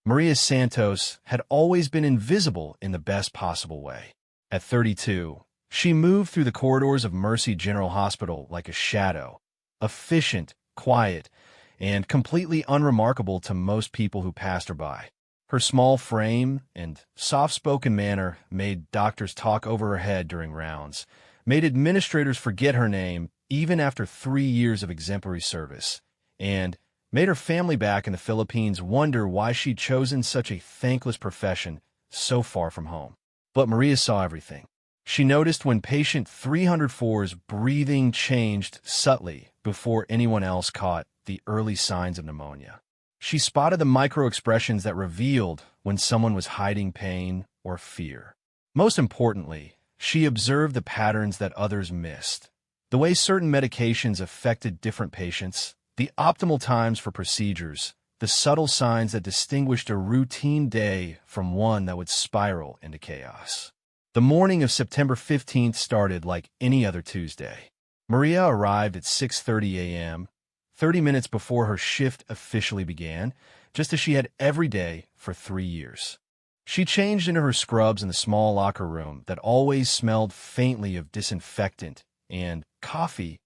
Maria Santos had always been invisible in the best possible way. At 32, she moved through the corridors of Mercy General Hospital like a shadow, efficient, quiet, and completely unremarkable to most people who passed her by. Her small frame and soft-spoken manner made doctors talk over her head during rounds, made administrators forget her name even after 3 years of exemplary service, and made her family back in the Philippines wonder why she'd chosen such a thankless profession so far from home. But Maria saw everything. She noticed when patient 304's breathing changed subtly before anyone else caught the early signs of pneumonia. She spotted the micro-expressions that revealed when someone was hiding pain or fear. Most importantly, she observed the patterns that others missed. The way certain medications affected different patients, the optimal times for procedures, the subtle signs that distinguished a routine day from one that would spiral into chaos. The morning of September 15th started like any other Tuesday. Maria arrived at 6:30 a.m., 30 minutes before her shift officially began, just as she had every day for 3 years. She changed into her scrubs in the small locker room that always smelled faintly of disinfectant and coffee,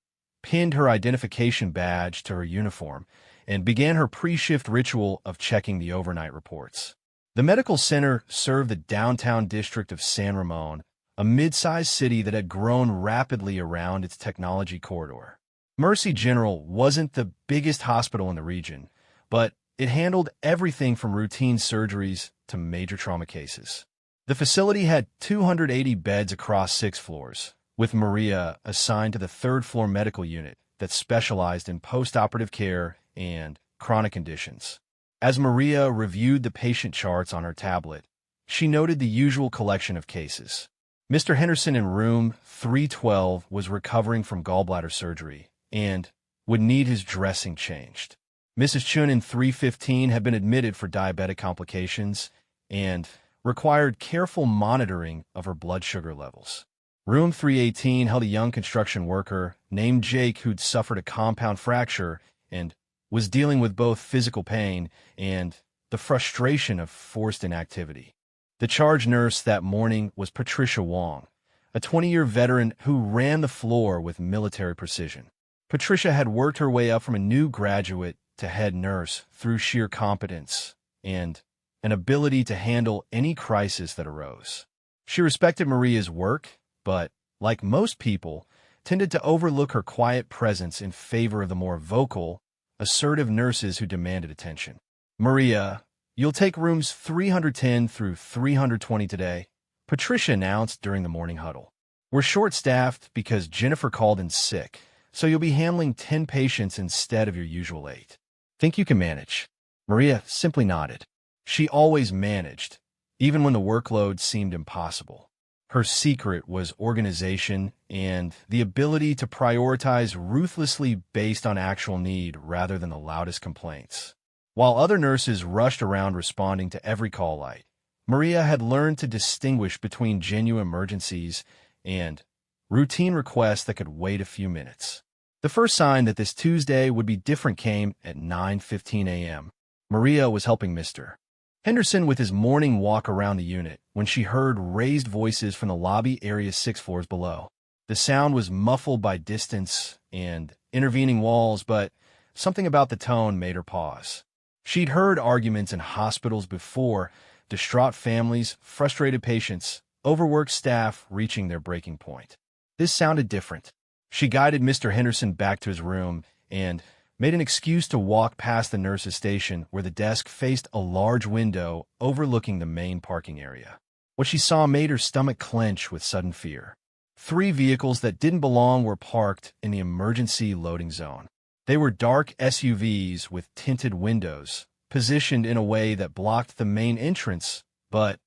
pinned her identification badge to her uniform, and began her pre-shift ritual of checking the overnight reports. The medical center served the downtown district of San Ramon, a mid-sized city that had grown rapidly around its technology corridor. Mercy General wasn't the biggest hospital in the region, but it handled everything from routine surgeries to major trauma cases. The facility had 280 beds across 6 floors, with Maria assigned to the 3rd floor medical unit that specialized in post-operative care and chronic conditions. As Maria reviewed the patient charts on her tablet, she noted the usual collection of cases. Mr. Henderson in room 312 was recovering from gallbladder surgery and would need his dressing changed. Mrs. Chun in 315 had been admitted for diabetic complications and required careful monitoring of her blood sugar levels. Room 318 held a young construction worker named Jake who'd suffered a compound fracture and was dealing with both physical pain and the frustration of forced inactivity. The charge nurse that morning was Patricia Wong, a 20-year veteran who ran the floor with military precision. Patricia had worked her way up from a new graduate to head nurse through sheer competence and an ability to handle any crisis that arose. She respected Maria's work, but, like most people, tended to overlook her quiet presence in favor of the more vocal, assertive nurses who demanded attention. "Maria, you'll take rooms 310 through 320 today," Patricia announced during the morning huddle. "We're short-staffed because Jennifer called in sick, so you'll be handling 10 patients instead of your usual 8. Think you can manage?" Maria simply nodded. She always managed, even when the workload seemed impossible. Her secret was organization and the ability to prioritize ruthlessly based on actual need rather than the loudest complaints. While other nurses rushed around responding to every call light, Maria had learned to distinguish between genuine emergencies and routine requests that could wait a few minutes. The first sign that this Tuesday would be different came at 9:15 a.m. Maria was helping Mr. Henderson with his morning walk around the unit when she heard raised voices from the lobby area 6 floors below. The sound was muffled by distance and intervening walls, but something about the tone made her pause. She'd heard arguments in hospitals before, distraught families, frustrated patients, overworked staff reaching their breaking point. This sounded different. She guided Mr. Henderson back to his room and made an excuse to walk past the nurse's station where the desk faced a large window overlooking the main parking area. What she saw made her stomach clench with sudden fear. 3 vehicles that didn't belong were parked in the emergency loading zone. They were dark SUVs with tinted windows, positioned in a way that blocked the main entrance, but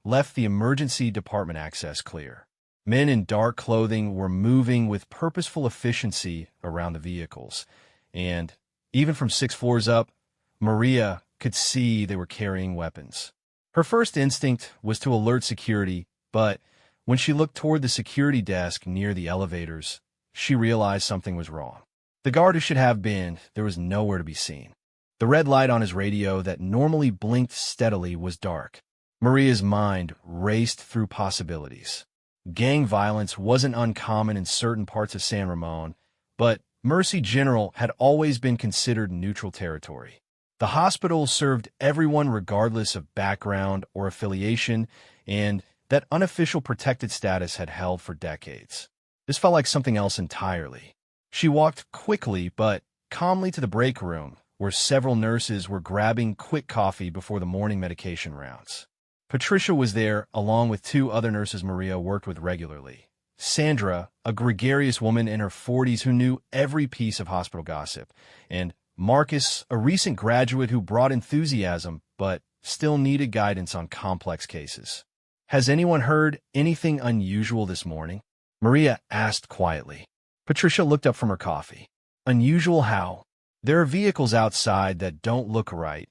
left the emergency department access clear. Men in dark clothing were moving with purposeful efficiency around the vehicles, and even from 6 floors up, Maria could see they were carrying weapons. Her first instinct was to alert security, but when she looked toward the security desk near the elevators, she realized something was wrong. The guard who should have been there was nowhere to be seen. The red light on his radio that normally blinked steadily was dark. Maria's mind raced through possibilities. Gang violence wasn't uncommon in certain parts of San Ramon, but Mercy General had always been considered neutral territory. The hospital served everyone regardless of background or affiliation, and that unofficial protected status had held for decades. This felt like something else entirely. She walked quickly but calmly to the break room, where several nurses were grabbing quick coffee before the morning medication rounds. Patricia was there, along with two other nurses Maria worked with regularly. Sandra, a gregarious woman in her 40s who knew every piece of hospital gossip, and Marcus, a recent graduate who brought enthusiasm but still needed guidance on complex cases. "Has anyone heard anything unusual this morning?" Maria asked quietly. Patricia looked up from her coffee. "Unusual how?" "There are vehicles outside that don't look right,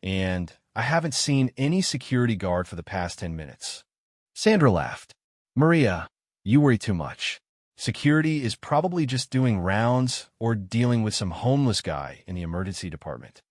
and I haven't seen any security guard for the past 10 minutes. Sandra laughed. "Maria, you worry too much. Security is probably just doing rounds or dealing with some homeless guy in the emergency department.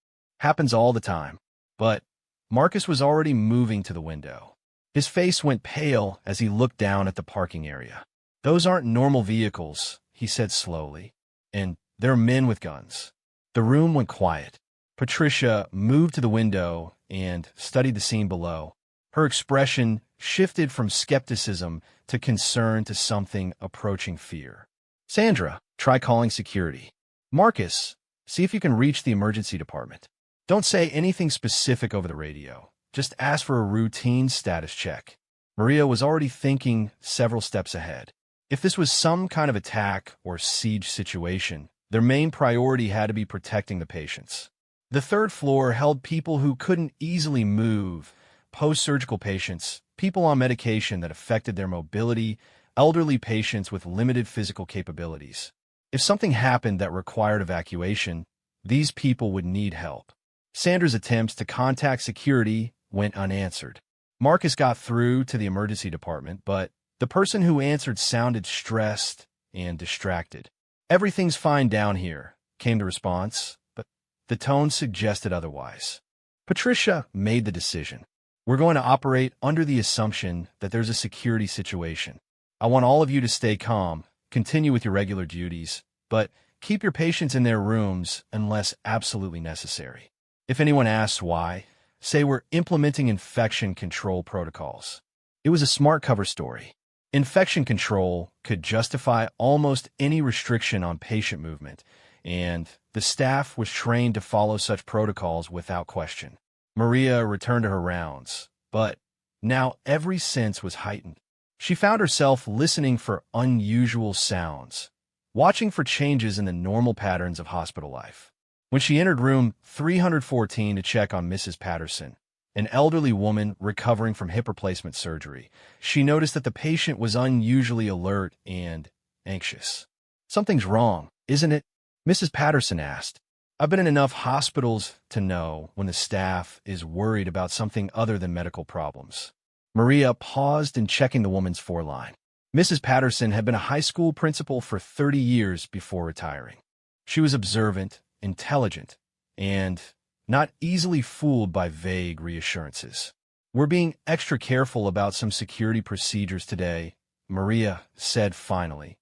Happens all the time." But Marcus was already moving to the window. His face went pale as he looked down at the parking area. "Those aren't normal vehicles," he said slowly, "and they're men with guns." The room went quiet. Patricia moved to the window and studied the scene below. Her expression shifted from skepticism to concern to something approaching fear. "Sandra, try calling security. Marcus, see if you can reach the emergency department. Don't say anything specific over the radio. Just ask for a routine status check." Maria was already thinking several steps ahead. If this was some kind of attack or siege situation, their main priority had to be protecting the patients. The third floor held people who couldn't easily move, post-surgical patients, people on medication that affected their mobility, elderly patients with limited physical capabilities. If something happened that required evacuation, these people would need help. Sandra's attempts to contact security went unanswered. Marcus got through to the emergency department, but the person who answered sounded stressed and distracted. "Everything's fine down here," came the response, but the tone suggested otherwise. Patricia made the decision. "We're going to operate under the assumption that there's a security situation. I want all of you to stay calm, continue with your regular duties, but keep your patients in their rooms unless absolutely necessary. If anyone asks why, say we're implementing infection control protocols." It was a smart cover story. Infection control could justify almost any restriction on patient movement, and the staff was trained to follow such protocols without question. Maria returned to her rounds, but now every sense was heightened. She found herself listening for unusual sounds, watching for changes in the normal patterns of hospital life. When she entered room 314 to check on Mrs. Patterson, an elderly woman recovering from hip replacement surgery, she noticed that the patient was unusually alert and anxious. "Something's wrong, isn't it?" Mrs. Patterson asked. "I've been in enough hospitals to know when the staff is worried about something other than medical problems." Maria paused in checking the woman's foreline. Mrs. Patterson had been a high school principal for 30 years before retiring. She was observant, intelligent, and not easily fooled by vague reassurances. "We're being extra careful about some security procedures today," Maria said finally.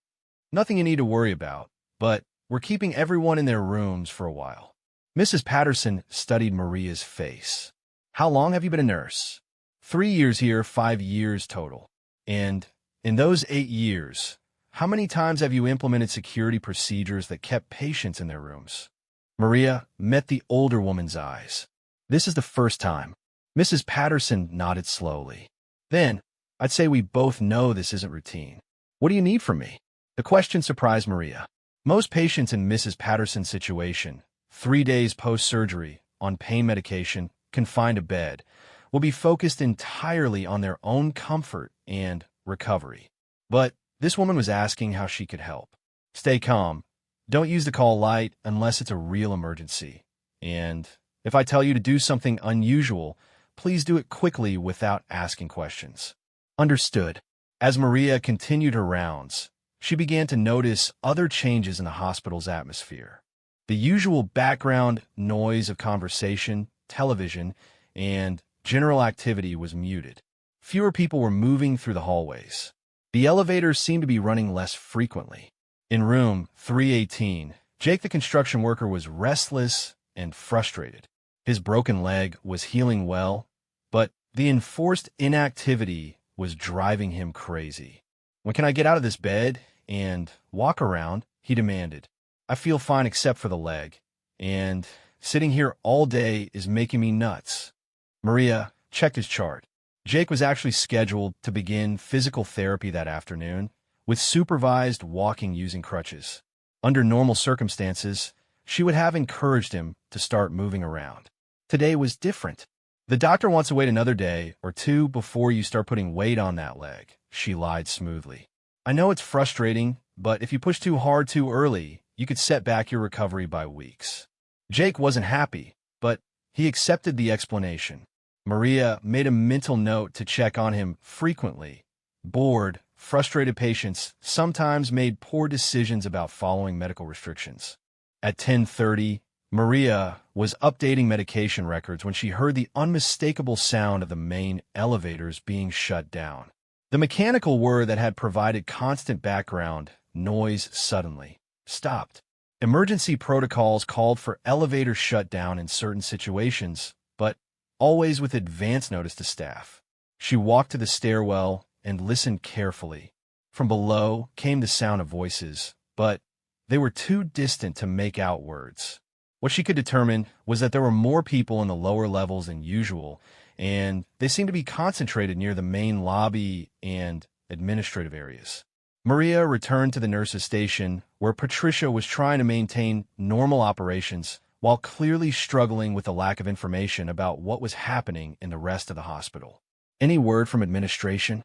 "Nothing you need to worry about, but we're keeping everyone in their rooms for a while." Mrs. Patterson studied Maria's face. "How long have you been a nurse?" 3 years here, 5 years total. "And in those 8 years, how many times have you implemented security procedures that kept patients in their rooms?" Maria met the older woman's eyes. "This is the first time." Mrs. Patterson nodded slowly. "Then, I'd say we both know this isn't routine. What do you need from me?" The question surprised Maria. Most patients in Mrs. Patterson's situation, 3 days post-surgery, on pain medication, confined to bed, will be focused entirely on their own comfort and recovery. But this woman was asking how she could help. "Stay calm. Don't use the call light unless it's a real emergency. And if I tell you to do something unusual, please do it quickly without asking questions." "Understood." As Maria continued her rounds, she began to notice other changes in the hospital's atmosphere. The usual background noise of conversation, television, and general activity was muted. Fewer people were moving through the hallways. The elevators seemed to be running less frequently. In room 318, Jake the construction worker was restless and frustrated. His broken leg was healing well, but the enforced inactivity was driving him crazy. "When can I get out of this bed and walk around?" he demanded. "I feel fine except for the leg, and sitting here all day is making me nuts." Maria checked his chart. Jake was actually scheduled to begin physical therapy that afternoon, with supervised walking using crutches. Under normal circumstances, she would have encouraged him to start moving around. Today was different. "The doctor wants to wait another day or two before you start putting weight on that leg," she lied smoothly. "I know it's frustrating, but if you push too hard too early, you could set back your recovery by weeks." Jake wasn't happy, but he accepted the explanation. Maria made a mental note to check on him frequently. Bored, frustrated patients sometimes made poor decisions about following medical restrictions. At 10:30, Maria was updating medication records when she heard the unmistakable sound of the main elevators being shut down. The mechanical whir that had provided constant background noise suddenly stopped. Emergency protocols called for elevator shutdown in certain situations, but always with advance notice to staff. She walked to the stairwell and listened carefully. From below came the sound of voices, but they were too distant to make out words. What she could determine was that there were more people in the lower levels than usual, and they seemed to be concentrated near the main lobby and administrative areas. Maria returned to the nurse's station, where Patricia was trying to maintain normal operations while clearly struggling with the lack of information about what was happening in the rest of the hospital. "Any word from administration?"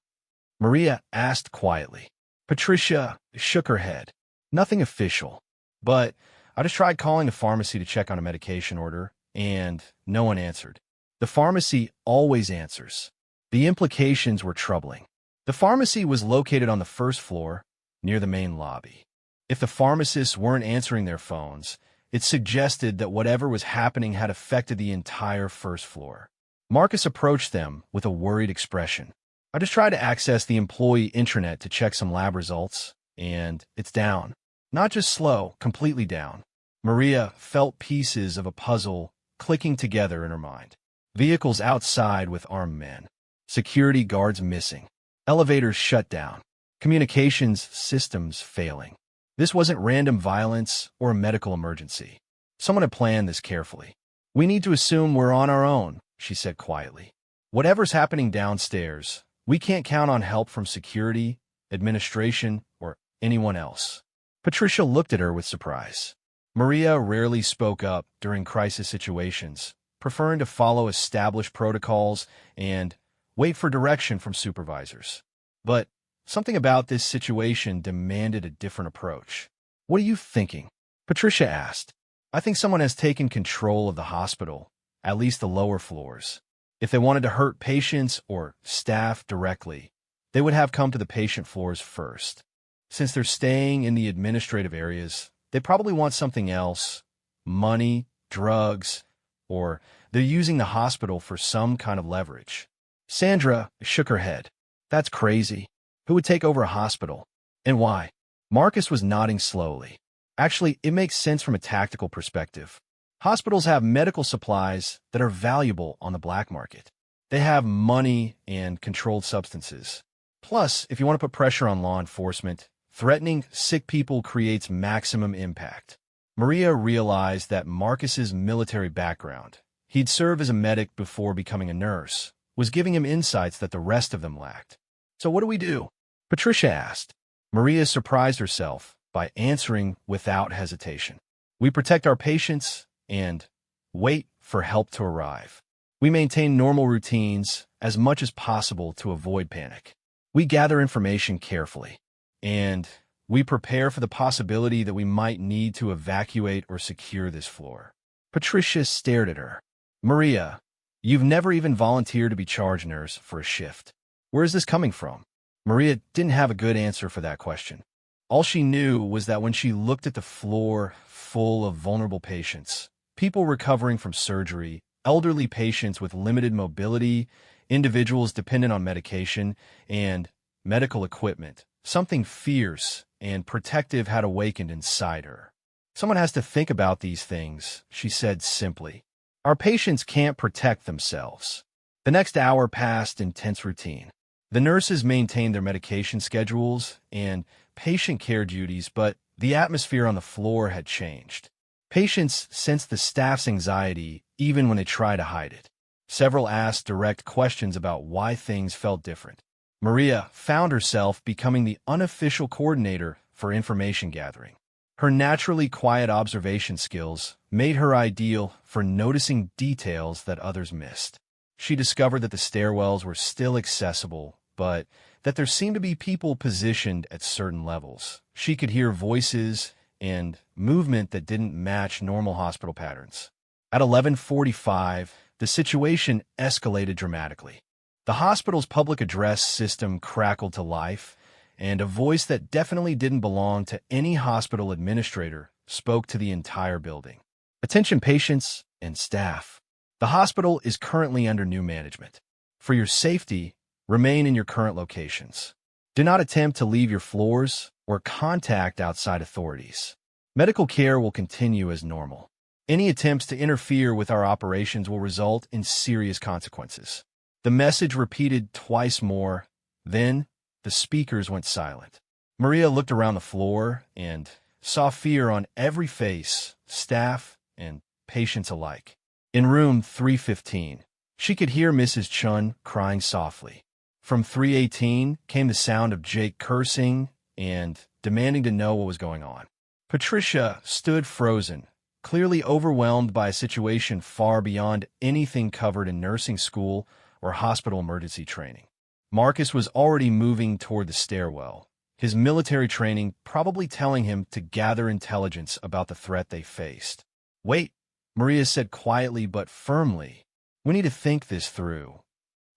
Maria asked quietly. Patricia shook her head. "Nothing official, but I just tried calling the pharmacy to check on a medication order, and no one answered." The pharmacy always answers. The implications were troubling. The pharmacy was located on the first floor, near the main lobby. If the pharmacists weren't answering their phones, it suggested that whatever was happening had affected the entire first floor. Marcus approached them with a worried expression. "I just tried to access the employee intranet to check some lab results, and it's down. Not just slow, completely down." Maria felt pieces of a puzzle clicking together in her mind. Vehicles outside with armed men. Security guards missing. Elevators shut down. Communications systems failing. This wasn't random violence or a medical emergency. Someone had planned this carefully. "We need to assume we're on our own," she said quietly. "Whatever's happening downstairs, we can't count on help from security, administration, or anyone else." Patricia looked at her with surprise. Maria rarely spoke up during crisis situations, preferring to follow established protocols and wait for direction from supervisors. But something about this situation demanded a different approach. "What are you thinking?" Patricia asked. "I think someone has taken control of the hospital, at least the lower floors. If they wanted to hurt patients or staff directly, they would have come to the patient floors first. Since they're staying in the administrative areas, they probably want something else, money, drugs, or they're using the hospital for some kind of leverage." Sandra shook her head. "That's crazy. Who would take over a hospital? And why?" Marcus was nodding slowly. "Actually, it makes sense from a tactical perspective. Hospitals have medical supplies that are valuable on the black market. They have money and controlled substances. Plus, if you want to put pressure on law enforcement, threatening sick people creates maximum impact." Maria realized that Marcus's military background, he'd served as a medic before becoming a nurse, was giving him insights that the rest of them lacked. "So what do we do?" Patricia asked. Maria surprised herself by answering without hesitation. "We protect our patients and wait for help to arrive. We maintain normal routines as much as possible to avoid panic. We gather information carefully, and we prepare for the possibility that we might need to evacuate or secure this floor." Patricia stared at her. "Maria, you've never even volunteered to be charge nurse for a shift. Where is this coming from?" Maria didn't have a good answer for that question. All she knew was that when she looked at the floor full of vulnerable patients, people recovering from surgery, elderly patients with limited mobility, individuals dependent on medication, and medical equipment, something fierce and protective had awakened inside her. Someone has to think about these things, she said simply. Our patients can't protect themselves. The next hour passed in tense routine. The nurses maintained their medication schedules and patient care duties, but the atmosphere on the floor had changed. Patients sensed the staff's anxiety even when they tried to hide it. Several asked direct questions about why things felt different. Maria found herself becoming the unofficial coordinator for information gathering. Her naturally quiet observation skills made her ideal for noticing details that others missed. She discovered that the stairwells were still accessible, but that there seemed to be people positioned at certain levels. She could hear voices and movement that didn't match normal hospital patterns. At 11:45, the situation escalated dramatically. The hospital's public address system crackled to life, and a voice that definitely didn't belong to any hospital administrator spoke to the entire building. Attention patients and staff. The hospital is currently under new management. For your safety, remain in your current locations. Do not attempt to leave your floors or contact outside authorities. Medical care will continue as normal. Any attempts to interfere with our operations will result in serious consequences. The message repeated twice more, then the speakers went silent. Maria looked around the floor and saw fear on every face, staff and patients alike. In room 315, she could hear Mrs. Chun crying softly. From 318 came the sound of Jake cursing and demanding to know what was going on. Patricia stood frozen, clearly overwhelmed by a situation far beyond anything covered in nursing school or hospital emergency training. Marcus was already moving toward the stairwell, his military training probably telling him to gather intelligence about the threat they faced. Wait, Maria said quietly but firmly. We need to think this through.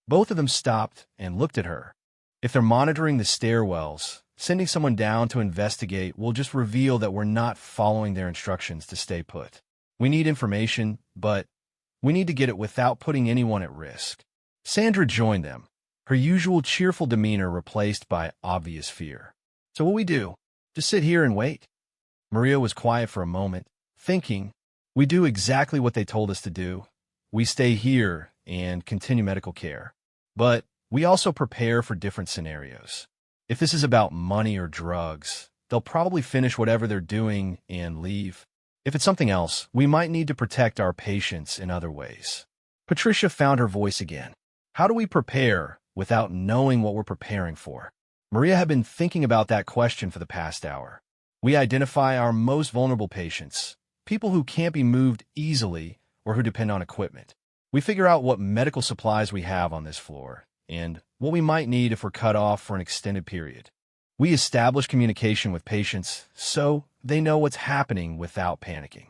Both of them stopped and looked at her. If they're monitoring the stairwells, sending someone down to investigate will just reveal that we're not following their instructions to stay put. We need information, but we need to get it without putting anyone at risk. Sandra joined them, her usual cheerful demeanor replaced by obvious fear. So what we do? Just sit here and wait? Maria was quiet for a moment, thinking, we do exactly what they told us to do. We stay here and continue medical care. But we also prepare for different scenarios. If this is about money or drugs, they'll probably finish whatever they're doing and leave. If it's something else, we might need to protect our patients in other ways. Patricia found her voice again. How do we prepare without knowing what we're preparing for? Maria had been thinking about that question for the past hour. We identify our most vulnerable patients, people who can't be moved easily or who depend on equipment. We figure out what medical supplies we have on this floor and what we might need if we're cut off for an extended period. We establish communication with patients so they know what's happening without panicking.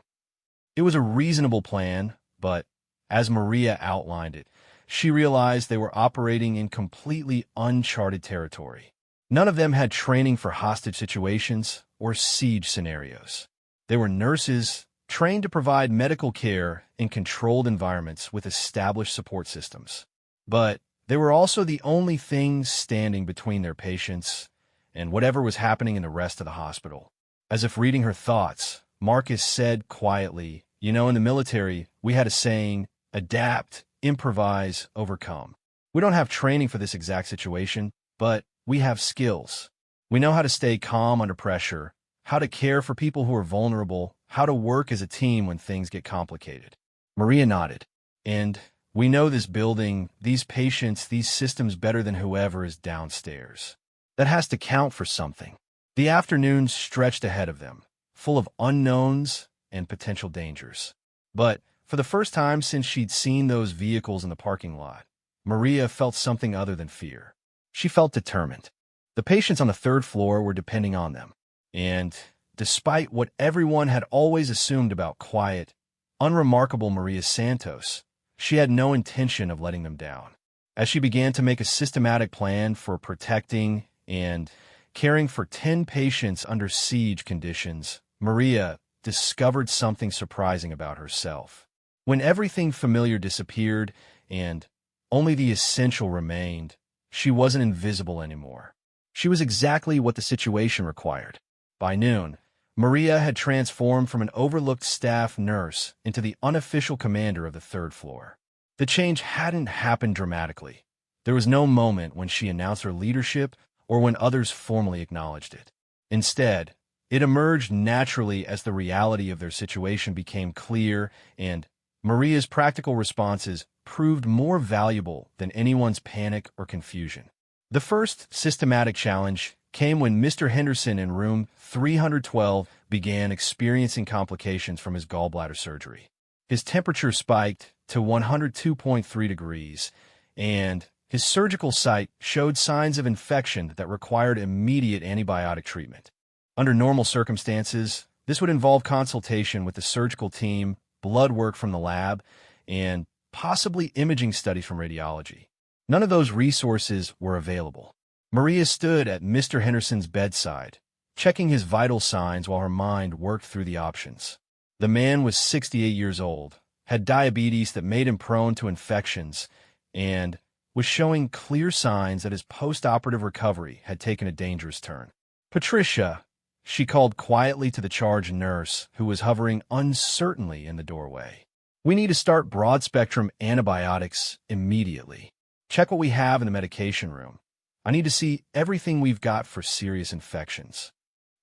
It was a reasonable plan, but as Maria outlined it, she realized they were operating in completely uncharted territory. None of them had training for hostage situations or siege scenarios. They were nurses trained to provide medical care in controlled environments with established support systems. But they were also the only things standing between their patients and whatever was happening in the rest of the hospital. As if reading her thoughts, Marcus said quietly, in the military, we had a saying, adapt, improvise, overcome. We don't have training for this exact situation, but we have skills. We know how to stay calm under pressure, how to care for people who are vulnerable, how to work as a team when things get complicated. Maria nodded. And we know this building, these patients, these systems better than whoever is downstairs. That has to count for something. The afternoon stretched ahead of them, full of unknowns and potential dangers. But for the first time since she'd seen those vehicles in the parking lot, Maria felt something other than fear. She felt determined. The patients on the third floor were depending on them. And despite what everyone had always assumed about quiet, unremarkable Maria Santos, she had no intention of letting them down. As she began to make a systematic plan for protecting and caring for 10 patients under siege conditions, Maria discovered something surprising about herself. When everything familiar disappeared and only the essential remained, she wasn't invisible anymore. She was exactly what the situation required. By noon, Maria had transformed from an overlooked staff nurse into the unofficial commander of the third floor. The change hadn't happened dramatically. There was no moment when she announced her leadership or when others formally acknowledged it. Instead, it emerged naturally as the reality of their situation became clear, and Maria's practical responses proved more valuable than anyone's panic or confusion. The first systematic challenge came when Mr. Henderson in room 312 began experiencing complications from his gallbladder surgery. His temperature spiked to 102.3 degrees, and his surgical site showed signs of infection that required immediate antibiotic treatment. Under normal circumstances, this would involve consultation with the surgical team, blood work from the lab, and possibly imaging studies from radiology. None of those resources were available. Maria stood at Mr. Henderson's bedside, checking his vital signs while her mind worked through the options. The man was 68 years old, had diabetes that made him prone to infections, and was showing clear signs that his post-operative recovery had taken a dangerous turn. "Patricia," she called quietly to the charge nurse who was hovering uncertainly in the doorway. "We need to start broad-spectrum antibiotics immediately. Check what we have in the medication room. I need to see everything we've got for serious infections."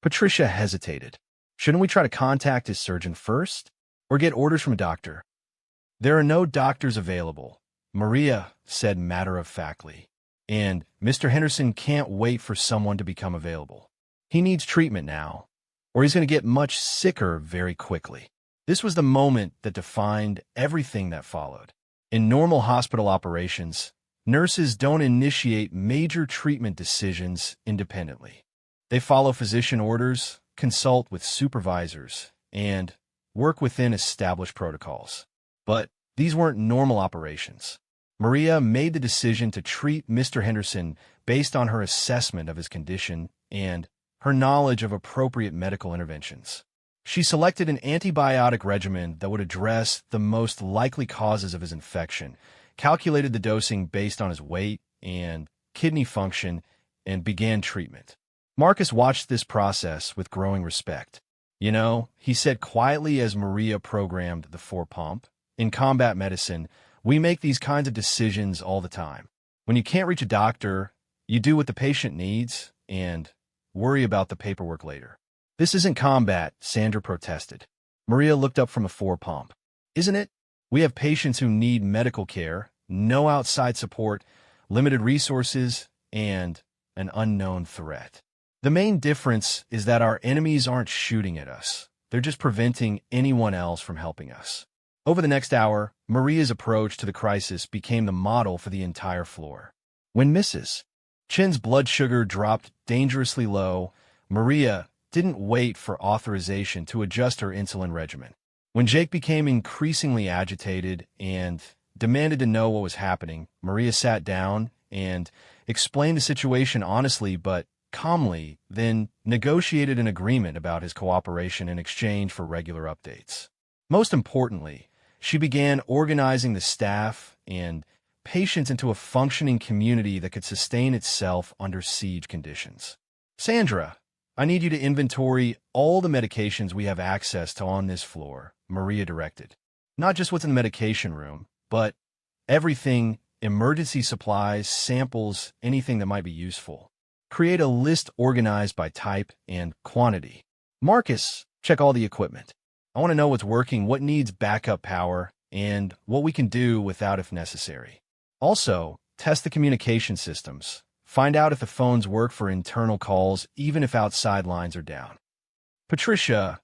Patricia hesitated. Shouldn't we try to contact his surgeon first, or get orders from a doctor? "There are no doctors available," Maria said matter-of-factly, "and Mr. Henderson can't wait for someone to become available. He needs treatment now, or he's going to get much sicker very quickly." This was the moment that defined everything that followed. In normal hospital operations, nurses don't initiate major treatment decisions independently. They follow physician orders, consult with supervisors, and work within established protocols. But these weren't normal operations. Maria made the decision to treat Mr. Henderson based on her assessment of his condition and her knowledge of appropriate medical interventions. She selected an antibiotic regimen that would address the most likely causes of his infection, calculated the dosing based on his weight and kidney function, and began treatment. Marcus watched this process with growing respect. "You know," he said quietly as Maria programmed the 4-pump, "in combat medicine, we make these kinds of decisions all the time. When you can't reach a doctor, you do what the patient needs and worry about the paperwork later." "This isn't combat," Sandra protested. Maria looked up from a 4-pump. "Isn't it? We have patients who need medical care, no outside support, limited resources, and an unknown threat. The main difference is that our enemies aren't shooting at us. They're just preventing anyone else from helping us." Over the next hour, Maria's approach to the crisis became the model for the entire floor. When Mrs. Chin's blood sugar dropped dangerously low, Maria didn't wait for authorization to adjust her insulin regimen. When Jake became increasingly agitated and demanded to know what was happening, Maria sat down and explained the situation honestly but calmly, then negotiated an agreement about his cooperation in exchange for regular updates. Most importantly, she began organizing the staff and patients into a functioning community that could sustain itself under siege conditions. "Sandra, I need you to inventory all the medications we have access to on this floor," Maria directed. "Not just what's in the medication room, but everything, emergency supplies, samples, anything that might be useful. Create a list organized by type and quantity. Marcus, check all the equipment. I want to know what's working, what needs backup power, and what we can do without if necessary. Also, test the communication systems. Find out if the phones work for internal calls, even if outside lines are down. Patricia,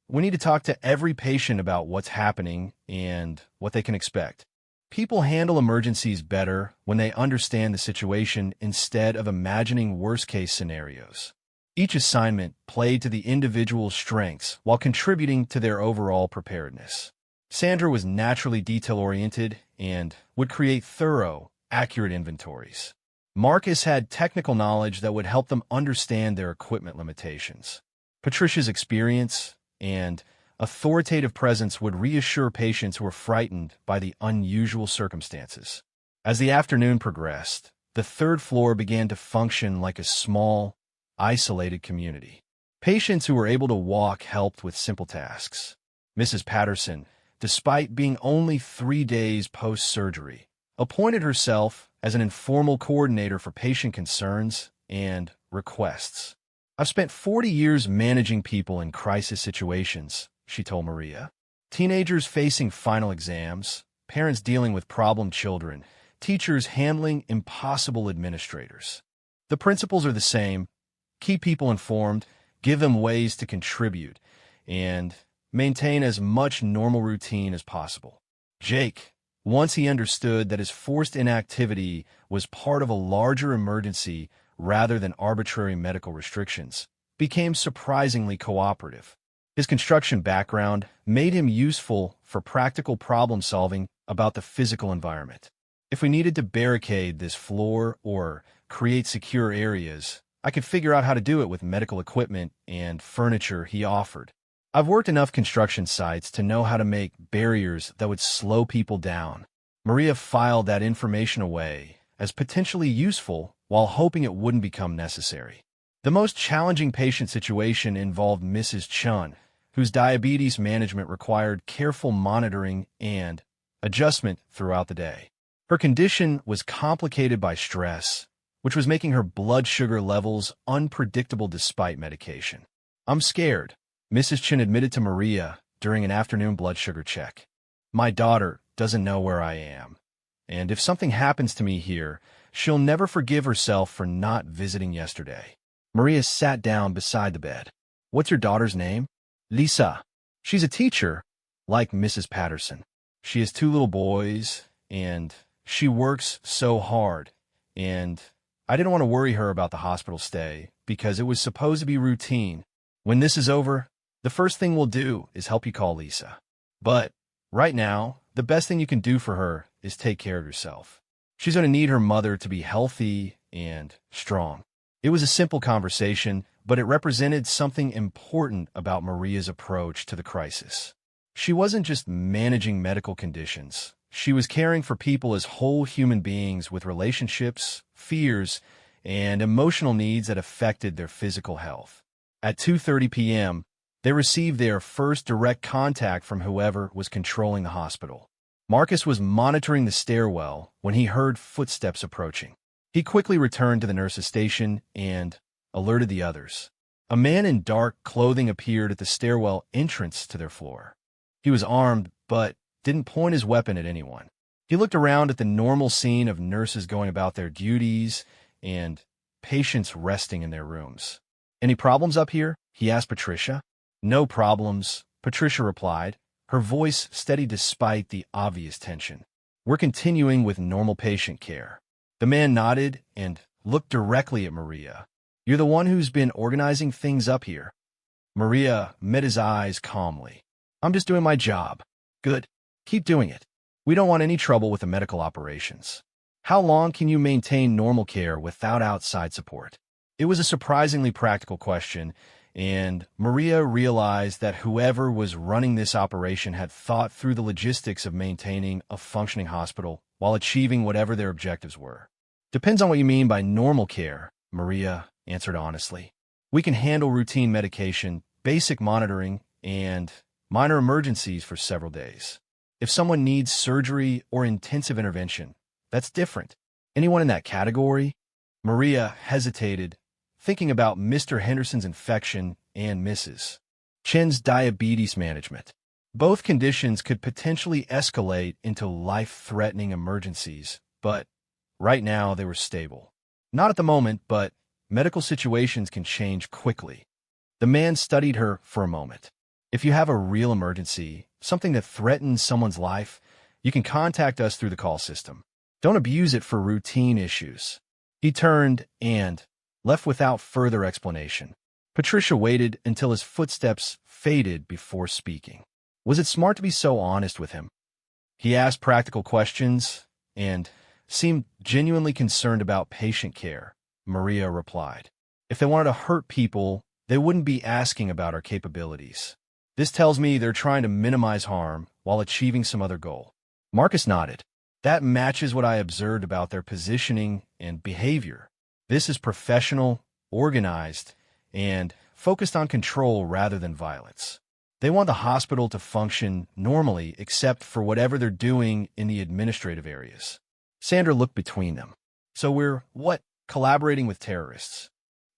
we need to talk to every patient about what's happening and what they can expect. People handle emergencies better when they understand the situation instead of imagining worst-case scenarios. Each assignment played to the individual's strengths while contributing to their overall preparedness. Sandra was naturally detail-oriented and would create thorough, accurate inventories. Marcus had technical knowledge that would help them understand their equipment limitations. Patricia's experience and authoritative presence would reassure patients who were frightened by the unusual circumstances. As the afternoon progressed, the third floor began to function like a small, isolated community. Patients who were able to walk helped with simple tasks. Mrs. Patterson, despite being only 3 days post-surgery, appointed herself as an informal coordinator for patient concerns and requests. "I've spent 40 years managing people in crisis situations," she told Maria. "Teenagers facing final exams, parents dealing with problem children, teachers handling impossible administrators. The principles are the same: keep people informed, give them ways to contribute, and maintain as much normal routine as possible." Jake, once he understood that his forced inactivity was part of a larger emergency rather than arbitrary medical restrictions, became surprisingly cooperative. His construction background made him useful for practical problem-solving about the physical environment. "If we needed to barricade this floor or create secure areas, I could figure out how to do it with medical equipment and furniture," he offered. "I've worked enough construction sites to know how to make barriers that would slow people down." Maria filed that information away as potentially useful while hoping it wouldn't become necessary. The most challenging patient situation involved Mrs. Chun, whose diabetes management required careful monitoring and adjustment throughout the day. Her condition was complicated by stress, which was making her blood sugar levels unpredictable despite medication. "I'm scared," Mrs. Chin admitted to Maria during an afternoon blood sugar check. "My daughter doesn't know where I am, and if something happens to me here, she'll never forgive herself for not visiting yesterday." Maria sat down beside the bed. "What's your daughter's name?" "Lisa. She's a teacher, like Mrs. Patterson. She has 2 little boys, and she works so hard, and I didn't want to worry her about the hospital stay because it was supposed to be routine. When this is over, the first thing we'll do is help you call Lisa. But right now, the best thing you can do for her is take care of yourself. She's going to need her mother to be healthy and strong." It was a simple conversation, but it represented something important about Maria's approach to the crisis. She wasn't just managing medical conditions. She was caring for people as whole human beings with relationships, fears, and emotional needs that affected their physical health. At 2:30 p.m., they received their first direct contact from whoever was controlling the hospital. Marcus was monitoring the stairwell when he heard footsteps approaching. He quickly returned to the nurse's station and alerted the others. A man in dark clothing appeared at the stairwell entrance to their floor. He was armed, but didn't point his weapon at anyone. He looked around at the normal scene of nurses going about their duties and patients resting in their rooms. "Any problems up here?" he asked Patricia. "No problems," Patricia replied, her voice steady despite the obvious tension. "We're continuing with normal patient care." The man nodded and looked directly at Maria. "You're the one who's been organizing things up here?" Maria met his eyes calmly. "I'm just doing my job." "Good. Keep doing it. We don't want any trouble with the medical operations." "How long can you maintain normal care without outside support?" It was a surprisingly practical question, and Maria realized that whoever was running this operation had thought through the logistics of maintaining a functioning hospital while achieving whatever their objectives were. "Depends on what you mean by normal care," Maria answered honestly. "We can handle routine medication, basic monitoring, and minor emergencies for several days. If someone needs surgery or intensive intervention, that's different." "Anyone in that category?" Maria hesitated, thinking about Mr. Henderson's infection and Mrs. Chen's diabetes management. Both conditions could potentially escalate into life-threatening emergencies, but right now they were stable. Not at the moment, but medical situations can change quickly. The man studied her for a moment. "If you have a real emergency, something that threatens someone's life, you can contact us through the call system. Don't abuse it for routine issues." He turned and left without further explanation. Patricia waited until his footsteps faded before speaking. Was it smart to be so honest with him? He asked practical questions, and seemed genuinely concerned about patient care, Maria replied. If they wanted to hurt people, they wouldn't be asking about our capabilities. This tells me they're trying to minimize harm while achieving some other goal. Marcus nodded. That matches what I observed about their positioning and behavior. This is professional, organized, and focused on control rather than violence. They want the hospital to function normally except for whatever they're doing in the administrative areas. Sandra looked between them. So we're, collaborating with terrorists?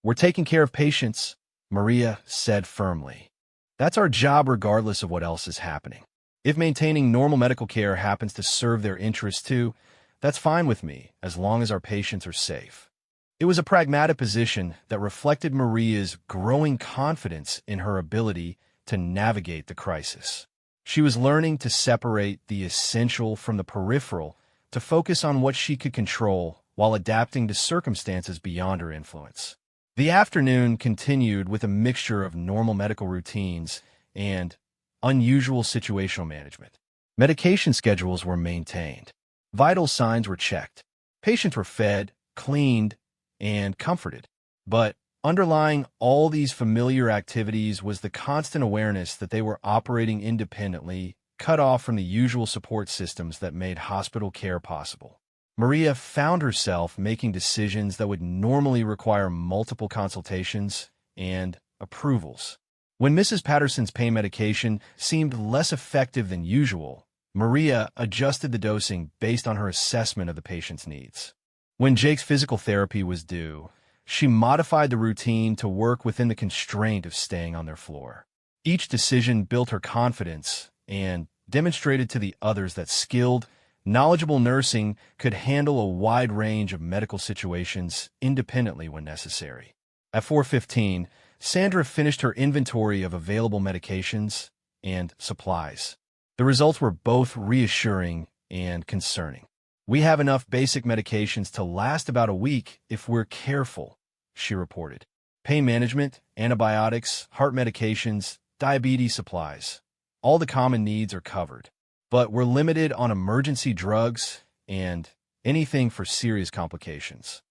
We're taking care of patients, Maria said firmly. That's our job regardless of what else is happening. If maintaining normal medical care happens to serve their interests too, that's fine with me, as long as our patients are safe. It was a pragmatic position that reflected Maria's growing confidence in her ability to navigate the crisis. She was learning to separate the essential from the peripheral, to focus on what she could control while adapting to circumstances beyond her influence. The afternoon continued with a mixture of normal medical routines and unusual situational management. Medication schedules were maintained. Vital signs were checked. Patients were fed, cleaned, and comforted. But underlying all these familiar activities was the constant awareness that they were operating independently, cut off from the usual support systems that made hospital care possible. Maria found herself making decisions that would normally require multiple consultations and approvals. When Mrs. Patterson's pain medication seemed less effective than usual, Maria adjusted the dosing based on her assessment of the patient's needs. When Jake's physical therapy was due, she modified the routine to work within the constraint of staying on their floor. Each decision built her confidence and demonstrated to the others that skilled, knowledgeable nursing could handle a wide range of medical situations independently when necessary. At 4:15, Sandra finished her inventory of available medications and supplies. The results were both reassuring and concerning. We have enough basic medications to last about a week if we're careful, she reported. Pain management, antibiotics, heart medications, diabetes supplies. All the common needs are covered. But we're limited on emergency drugs and anything for serious complications.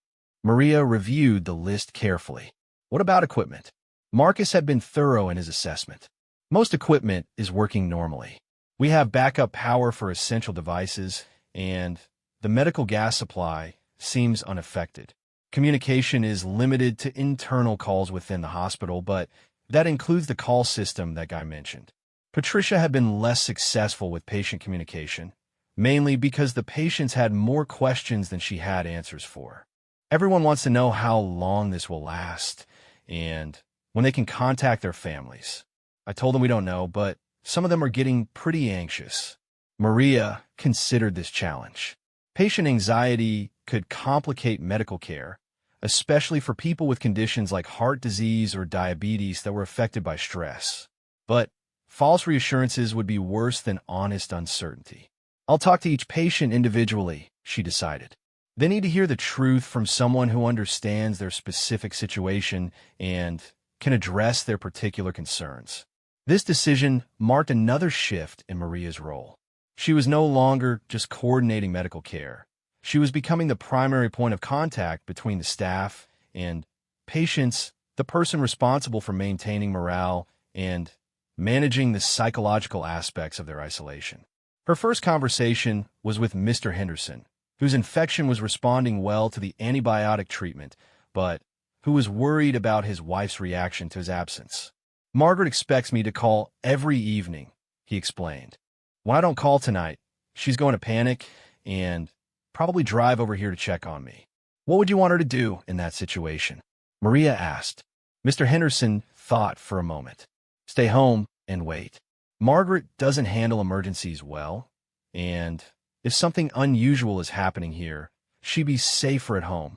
Maria reviewed the list carefully. What about equipment? Marcus had been thorough in his assessment. Most equipment is working normally. We have backup power for essential devices, and the medical gas supply seems unaffected. Communication is limited to internal calls within the hospital, but that includes the call system that Guy mentioned. Patricia had been less successful with patient communication, mainly because the patients had more questions than she had answers for. Everyone wants to know how long this will last and when they can contact their families. I told them we don't know, but some of them are getting pretty anxious. Maria considered this challenge. Patient anxiety could complicate medical care, especially for people with conditions like heart disease or diabetes that were affected by stress. But false reassurances would be worse than honest uncertainty. I'll talk to each patient individually, she decided. They need to hear the truth from someone who understands their specific situation and can address their particular concerns. This decision marked another shift in Maria's role. She was no longer just coordinating medical care. She was becoming the primary point of contact between the staff and patients, the person responsible for maintaining morale and managing the psychological aspects of their isolation. Her first conversation was with Mr. Henderson, whose infection was responding well to the antibiotic treatment, but who was worried about his wife's reaction to his absence. Margaret expects me to call every evening, he explained. When I don't call tonight, she's going to panic and probably drive over here to check on me. What would you want her to do in that situation? Maria asked. Mr. Henderson thought for a moment. Stay home and wait. Margaret doesn't handle emergencies well, and if something unusual is happening here, she'd be safer at home.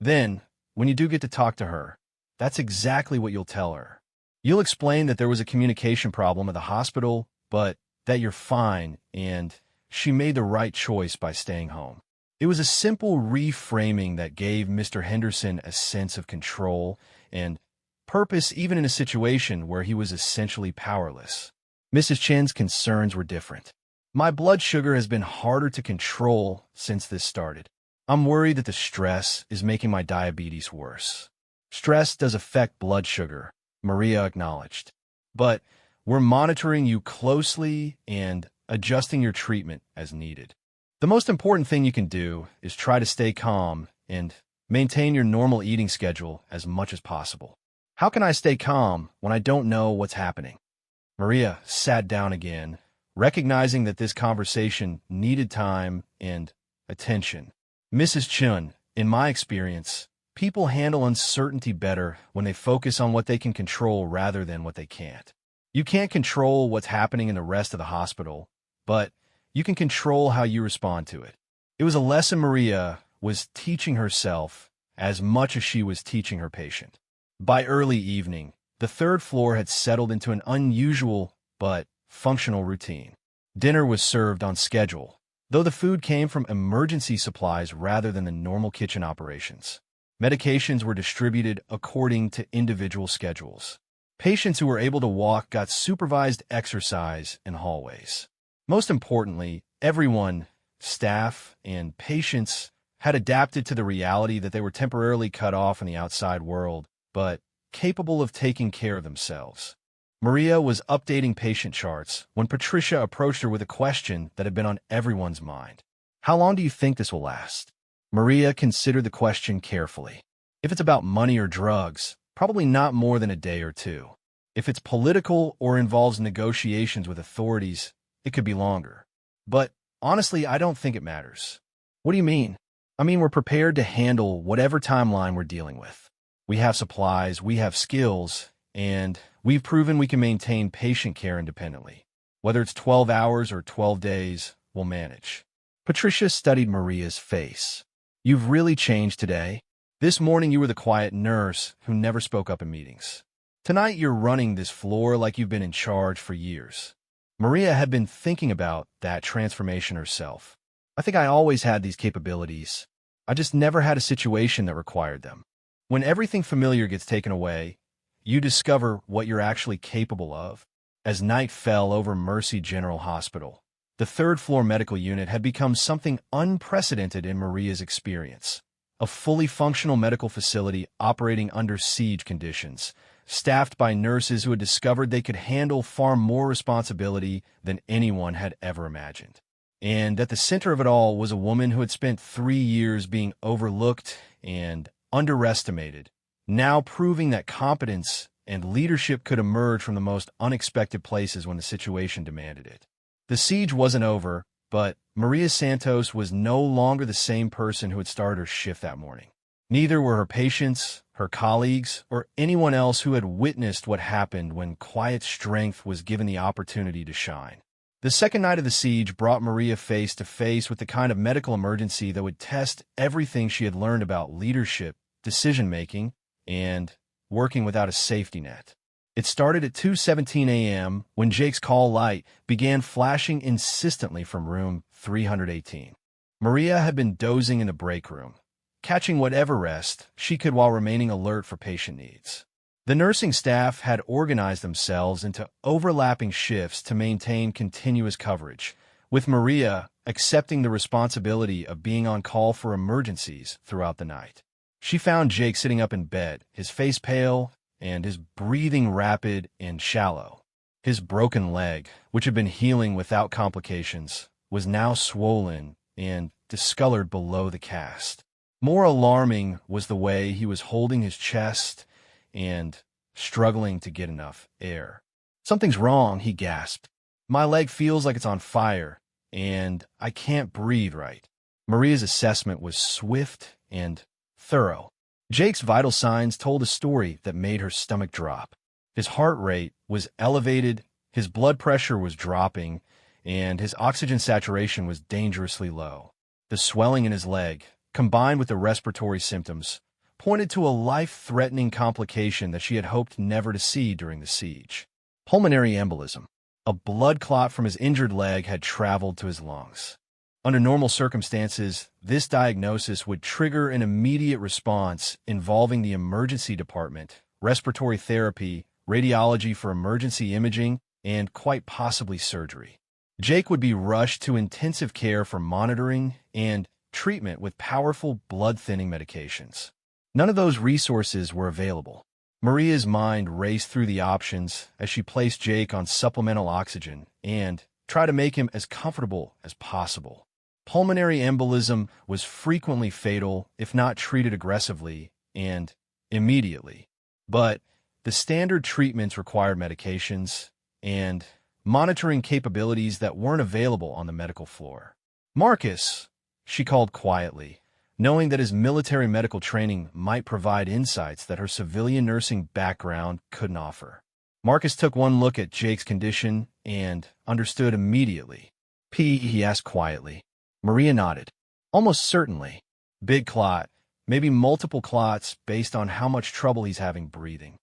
Then, when you do get to talk to her, that's exactly what you'll tell her. You'll explain that there was a communication problem at the hospital, but that you're fine, and she made the right choice by staying home. It was a simple reframing that gave Mr. Henderson a sense of control and purpose even in a situation where he was essentially powerless. Mrs. Chen's concerns were different. My blood sugar has been harder to control since this started. I'm worried that the stress is making my diabetes worse. Stress does affect blood sugar, Maria acknowledged. But we're monitoring you closely and adjusting your treatment as needed. The most important thing you can do is try to stay calm and maintain your normal eating schedule as much as possible. How can I stay calm when I don't know what's happening? Maria sat down again, recognizing that this conversation needed time and attention. Mrs. Chun, in my experience, people handle uncertainty better when they focus on what they can control rather than what they can't. You can't control what's happening in the rest of the hospital, but you can control how you respond to it. It was a lesson Maria was teaching herself as much as she was teaching her patient. By early evening, the third floor had settled into an unusual but functional routine. Dinner was served on schedule, though the food came from emergency supplies rather than the normal kitchen operations. Medications were distributed according to individual schedules. Patients who were able to walk got supervised exercise in hallways. Most importantly, everyone, staff and patients, had adapted to the reality that they were temporarily cut off in the outside world, but capable of taking care of themselves. Maria was updating patient charts when Patricia approached her with a question that had been on everyone's mind. How long do you think this will last? Maria considered the question carefully. If it's about money or drugs, probably not more than a day or two. If it's political or involves negotiations with authorities, it could be longer. But honestly, I don't think it matters. What do you mean? I mean, we're prepared to handle whatever timeline we're dealing with. We have supplies, we have skills, and we've proven we can maintain patient care independently. Whether it's 12 hours or 12 days, we'll manage. Patricia studied Maria's face. You've really changed today. This morning you were the quiet nurse who never spoke up in meetings. Tonight you're running this floor like you've been in charge for years. Maria had been thinking about that transformation herself. I think I always had these capabilities. I just never had a situation that required them. When everything familiar gets taken away, you discover what you're actually capable of. As night fell over Mercy General Hospital, the third-floor medical unit had become something unprecedented in Maria's experience. A fully functional medical facility operating under siege conditions, staffed by nurses who had discovered they could handle far more responsibility than anyone had ever imagined. And at the center of it all was a woman who had spent 3 years being overlooked and underestimated, now proving that competence and leadership could emerge from the most unexpected places when the situation demanded it. The siege wasn't over, but Maria Santos was no longer the same person who had started her shift that morning. Neither were her patients, her colleagues, or anyone else who had witnessed what happened when quiet strength was given the opportunity to shine. The second night of the siege brought Maria face to face with the kind of medical emergency that would test everything she had learned about leadership, decision-making, and working without a safety net. It started at 2:17 a.m. when Jake's call light began flashing insistently from room 318. Maria had been dozing in the break room, catching whatever rest she could while remaining alert for patient needs. The nursing staff had organized themselves into overlapping shifts to maintain continuous coverage, with Maria accepting the responsibility of being on call for emergencies throughout the night. She found Jake sitting up in bed, his face pale and his breathing rapid and shallow. His broken leg, which had been healing without complications, was now swollen and discolored below the cast. More alarming was the way he was holding his chest and struggling to get enough air. "Something's wrong," he gasped. "My leg feels like it's on fire, and I can't breathe right." Maria's assessment was swift and thorough. Jake's vital signs told a story that made her stomach drop. His heart rate was elevated, his blood pressure was dropping, and his oxygen saturation was dangerously low. The swelling in his leg, combined with the respiratory symptoms, pointed to a life-threatening complication that she had hoped never to see during the siege. Pulmonary embolism. A blood clot from his injured leg had traveled to his lungs. Under normal circumstances, this diagnosis would trigger an immediate response involving the emergency department, respiratory therapy, radiology for emergency imaging, and quite possibly surgery. Jake would be rushed to intensive care for monitoring and treatment with powerful blood-thinning medications. None of those resources were available. Maria's mind raced through the options as she placed Jake on supplemental oxygen and tried to make him as comfortable as possible. Pulmonary embolism was frequently fatal if not treated aggressively and immediately. But the standard treatments required medications and monitoring capabilities that weren't available on the medical floor. "Marcus," she called quietly, knowing that his military medical training might provide insights that her civilian nursing background couldn't offer. Marcus took one look at Jake's condition and understood immediately. He asked quietly. Maria nodded. "Almost certainly. Big clot, maybe multiple clots based on how much trouble he's having breathing."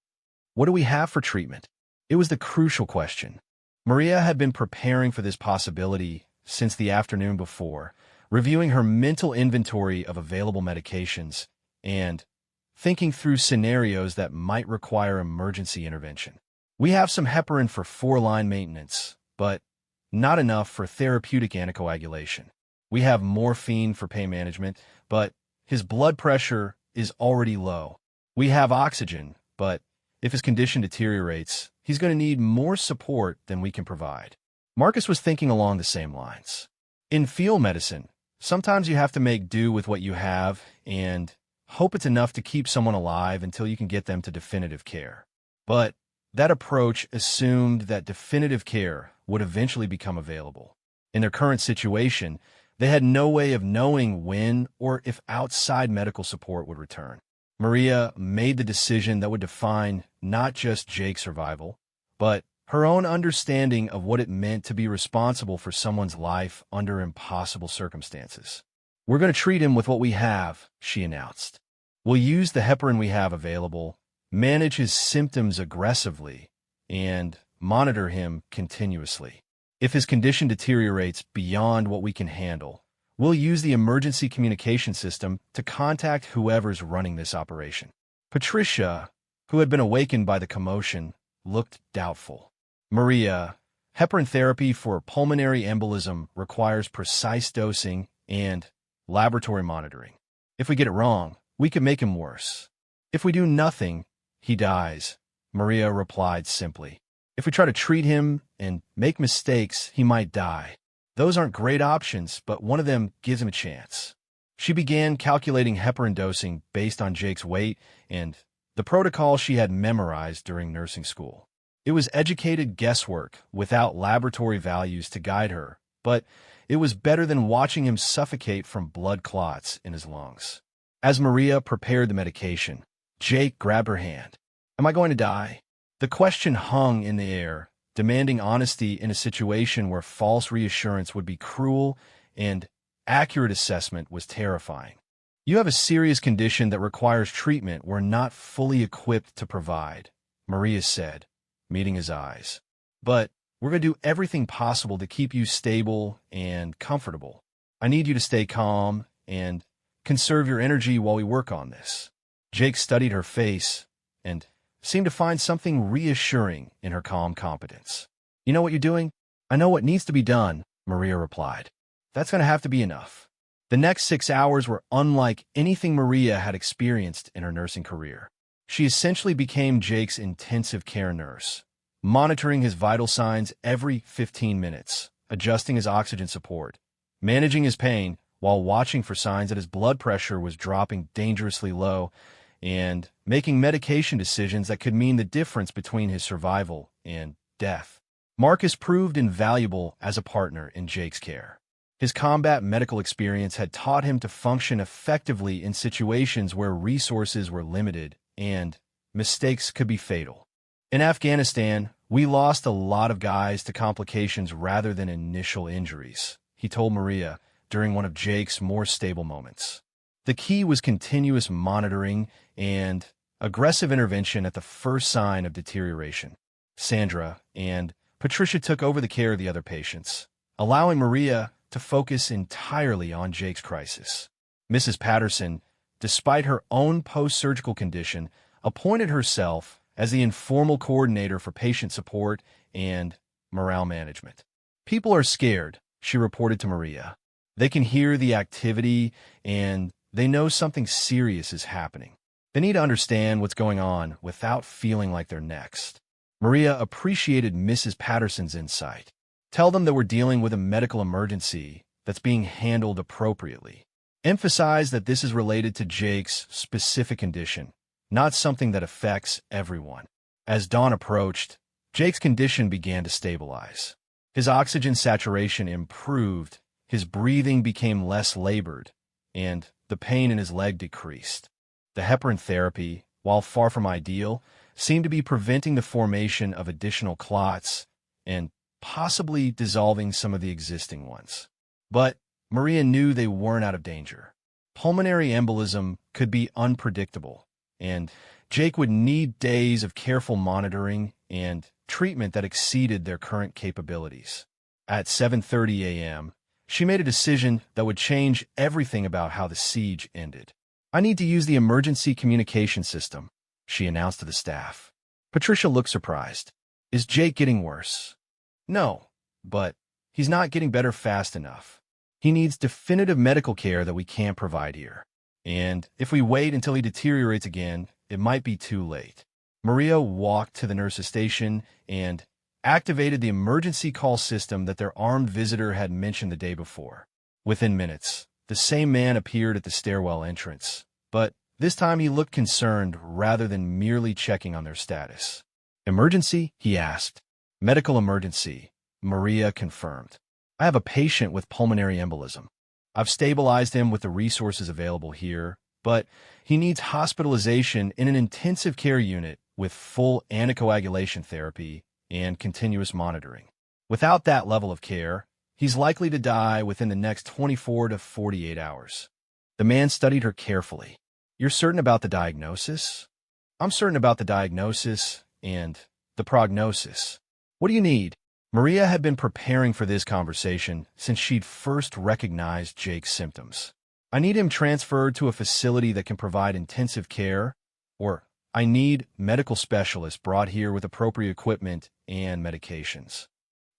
"What do we have for treatment?" It was the crucial question. Maria had been preparing for this possibility since the afternoon before, reviewing her mental inventory of available medications and thinking through scenarios that might require emergency intervention. "We have some heparin for 4-line maintenance, but not enough for therapeutic anticoagulation. We have morphine for pain management, but his blood pressure is already low. We have oxygen, but if his condition deteriorates, he's going to need more support than we can provide." Marcus was thinking along the same lines. In field medicine, sometimes you have to make do with what you have and hope it's enough to keep someone alive until you can get them to definitive care. But that approach assumed that definitive care would eventually become available. In their current situation, they had no way of knowing when or if outside medical support would return. Maria made the decision that would define not just Jake's survival, but her own understanding of what it meant to be responsible for someone's life under impossible circumstances. "We're going to treat him with what we have," she announced. "We'll use the heparin we have available, manage his symptoms aggressively, and monitor him continuously. If his condition deteriorates beyond what we can handle, we'll use the emergency communication system to contact whoever's running this operation." Patricia, who had been awakened by the commotion, looked doubtful. "Maria, heparin therapy for pulmonary embolism requires precise dosing and laboratory monitoring. If we get it wrong, we could make him worse. If we do nothing, he dies," Maria replied simply. "If we try to treat him and make mistakes, he might die. Those aren't great options, but one of them gives him a chance." She began calculating heparin dosing based on Jake's weight and the protocol she had memorized during nursing school. It was educated guesswork without laboratory values to guide her, but it was better than watching him suffocate from blood clots in his lungs. As Maria prepared the medication, Jake grabbed her hand. "Am I going to die?" The question hung in the air, demanding honesty in a situation where false reassurance would be cruel and accurate assessment was terrifying. "You have a serious condition that requires treatment we're not fully equipped to provide," Maria said, meeting his eyes. "But we're going to do everything possible to keep you stable and comfortable. I need you to stay calm and conserve your energy while we work on this." Jake studied her face and seemed to find something reassuring in her calm competence. "You know what you're doing?" "I know what needs to be done," Maria replied. "That's going to have to be enough." The next 6 hours were unlike anything Maria had experienced in her nursing career. She essentially became Jake's intensive care nurse, monitoring his vital signs every 15 minutes, adjusting his oxygen support, managing his pain while watching for signs that his blood pressure was dropping dangerously low, and making medication decisions that could mean the difference between his survival and death. Marcus proved invaluable as a partner in Jake's care. His combat medical experience had taught him to function effectively in situations where resources were limited and mistakes could be fatal. "In Afghanistan, we lost a lot of guys to complications rather than initial injuries," he told Maria during one of Jake's more stable moments. The key was continuous monitoring and aggressive intervention at the first sign of deterioration. Sandra and Patricia took over the care of the other patients, allowing Maria to focus entirely on Jake's crisis. Mrs. Patterson, despite her own post-surgical condition, appointed herself as the informal coordinator for patient support and morale management. "People are scared," she reported to Maria. They can hear the activity, and they know something serious is happening. They need to understand what's going on without feeling like they're next. Maria appreciated Mrs. Patterson's insight. Tell them that we're dealing with a medical emergency that's being handled appropriately. Emphasize that this is related to Jake's specific condition, not something that affects everyone. As dawn approached, Jake's condition began to stabilize. His oxygen saturation improved, his breathing became less labored, and the pain in his leg decreased. The heparin therapy, while far from ideal, seemed to be preventing the formation of additional clots and possibly dissolving some of the existing ones. But Maria knew they weren't out of danger. Pulmonary embolism could be unpredictable, and Jake would need days of careful monitoring and treatment that exceeded their current capabilities. At 7:30 a.m., she made a decision that would change everything about how the siege ended. "I need to use the emergency communication system," she announced to the staff. Patricia looked surprised. "Is Jake getting worse?" "No, but he's not getting better fast enough. He needs definitive medical care that we can't provide here. And if we wait until he deteriorates again, it might be too late." Maria walked to the nurse's station and activated the emergency call system that their armed visitor had mentioned the day before. Within minutes, the same man appeared at the stairwell entrance, but this time he looked concerned rather than merely checking on their status. "Emergency?" he asked. "Medical emergency," Maria confirmed. "I have a patient with pulmonary embolism. I've stabilized him with the resources available here, but he needs hospitalization in an intensive care unit with full anticoagulation therapy and continuous monitoring. Without that level of care, he's likely to die within the next 24 to 48 hours. The man studied her carefully. "You're certain about the diagnosis?" "I'm certain about the diagnosis and the prognosis. What do you need?" Maria had been preparing for this conversation since she'd first recognized Jake's symptoms. "I need him transferred to a facility that can provide intensive care," or "I need medical specialists brought here with appropriate equipment and medications."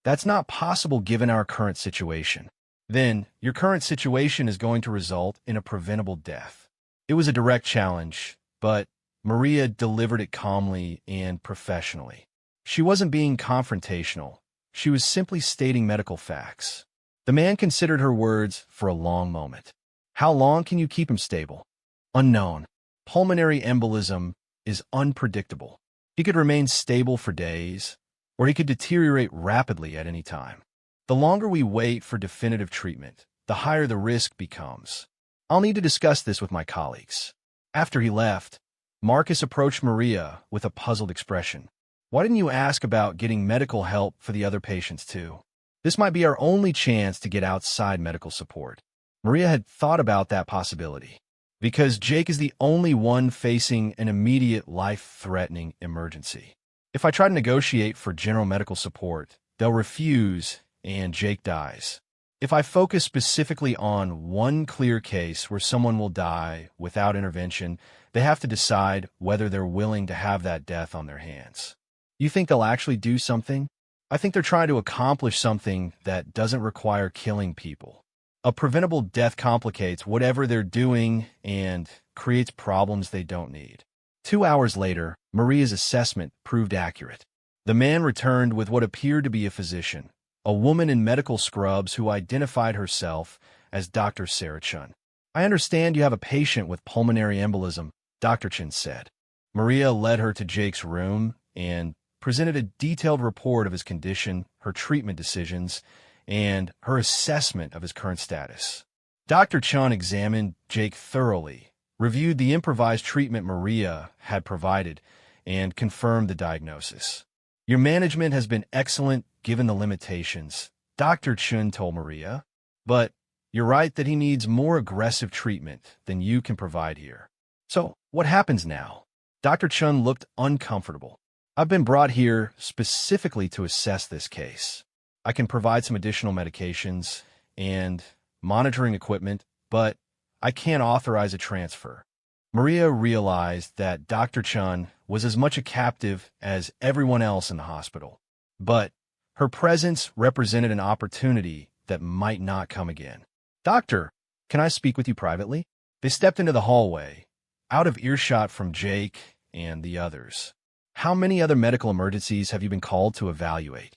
"That's not possible given our current situation." "Then, your current situation is going to result in a preventable death." It was a direct challenge, but Maria delivered it calmly and professionally. She wasn't being confrontational. She was simply stating medical facts. The man considered her words for a long moment. "How long can you keep him stable?" "Unknown. Pulmonary embolism is unpredictable. He could remain stable for days, or he could deteriorate rapidly at any time. The longer we wait for definitive treatment, the higher the risk becomes. I'll need to discuss this with my colleagues." After he left, Marcus approached Maria with a puzzled expression. "Why didn't you ask about getting medical help for the other patients too? This might be our only chance to get outside medical support." Maria had thought about that possibility. "Because Jake is the only one facing an immediate life-threatening emergency. If I try to negotiate for general medical support, they'll refuse and Jake dies. If I focus specifically on one clear case where someone will die without intervention, they have to decide whether they're willing to have that death on their hands." "You think they'll actually do something?" "I think they're trying to accomplish something that doesn't require killing people. A preventable death complicates whatever they're doing and creates problems they don't need." 2 hours later, Maria's assessment proved accurate. The man returned with what appeared to be a physician, a woman in medical scrubs who identified herself as Dr. Sarah Chun. "I understand you have a patient with pulmonary embolism," Dr. Chun said. Maria led her to Jake's room and presented a detailed report of his condition, her treatment decisions, and her assessment of his current status. Dr. Chun examined Jake thoroughly, reviewed the improvised treatment Maria had provided, and confirmed the diagnosis. "Your management has been excellent given the limitations," Dr. Chun told Maria, "but you're right that he needs more aggressive treatment than you can provide here." "So, what happens now?" Dr. Chun looked uncomfortable. "I've been brought here specifically to assess this case. I can provide some additional medications and monitoring equipment, but I can't authorize a transfer." Maria realized that Dr. Chun was as much a captive as everyone else in the hospital, but her presence represented an opportunity that might not come again. "Doctor, can I speak with you privately?" They stepped into the hallway, out of earshot from Jake and the others. "How many other medical emergencies have you been called to evaluate?"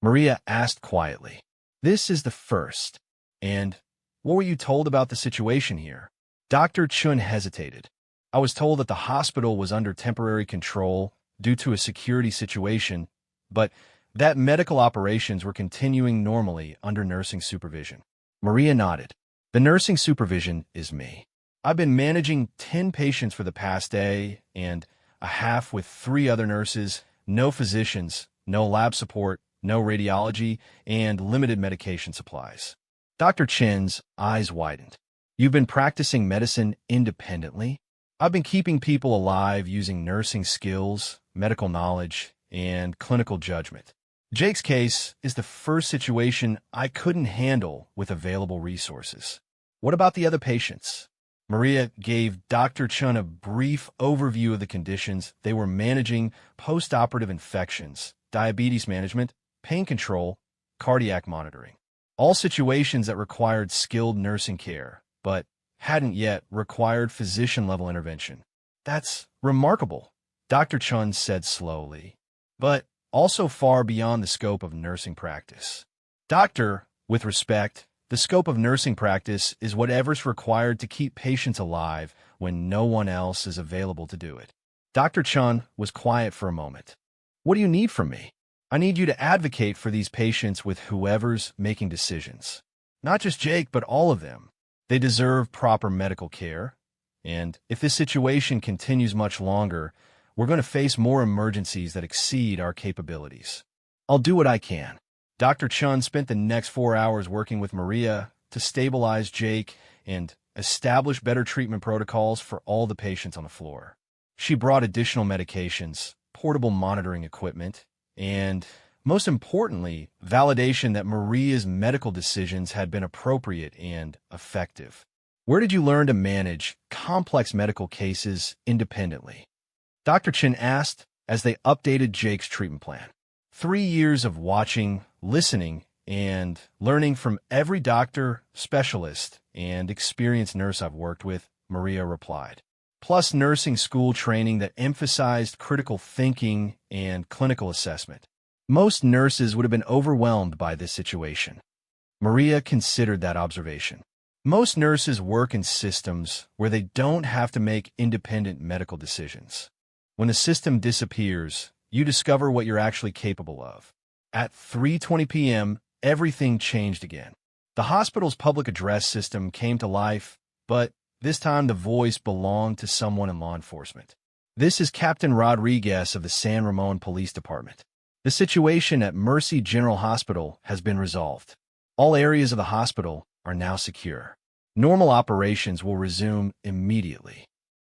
Maria asked quietly. "This is the first. And what were you told about the situation here?" Dr. Chun hesitated. "I was told that the hospital was under temporary control due to a security situation, but that medical operations were continuing normally under nursing supervision." Maria nodded. "The nursing supervision is me. I've been managing 10 patients for the past day and a half with 3 other nurses, no physicians, no lab support, no radiology, and limited medication supplies." Dr. Chen's eyes widened. "You've been practicing medicine independently?" "I've been keeping people alive using nursing skills, medical knowledge, and clinical judgment. Jake's case is the first situation I couldn't handle with available resources." "What about the other patients?" Maria gave Dr. Chun a brief overview of the conditions they were managing: post-operative infections, diabetes management, pain control, cardiac monitoring. All situations that required skilled nursing care, but hadn't yet required physician-level intervention. "That's remarkable," Dr. Chun said slowly, "but also far beyond the scope of nursing practice." "Doctor, with respect, the scope of nursing practice is whatever's required to keep patients alive when no one else is available to do it." Dr. Chun was quiet for a moment. "What do you need from me?" "I need you to advocate for these patients with whoever's making decisions. Not just Jake, but all of them. They deserve proper medical care. And if this situation continues much longer, we're going to face more emergencies that exceed our capabilities." "I'll do what I can." Dr. Chun spent the next 4 hours working with Maria to stabilize Jake and establish better treatment protocols for all the patients on the floor. She brought additional medications, portable monitoring equipment, and, most importantly, validation that Maria's medical decisions had been appropriate and effective. "Where did you learn to manage complex medical cases independently?" Dr. Chin asked as they updated Jake's treatment plan. 3 years of watching, listening, and learning from every doctor, specialist, and experienced nurse I've worked with, Maria replied. Plus nursing school training that emphasized critical thinking and clinical assessment. Most nurses would have been overwhelmed by this situation. Maria considered that observation. Most nurses work in systems where they don't have to make independent medical decisions. When the system disappears, you discover what you're actually capable of. At 3:20 p.m., everything changed again. The hospital's public address system came to life, but this time the voice belonged to someone in law enforcement. "This is Captain Rodriguez of the San Ramon Police Department. The situation at Mercy General Hospital has been resolved. All areas of the hospital are now secure. Normal operations will resume immediately."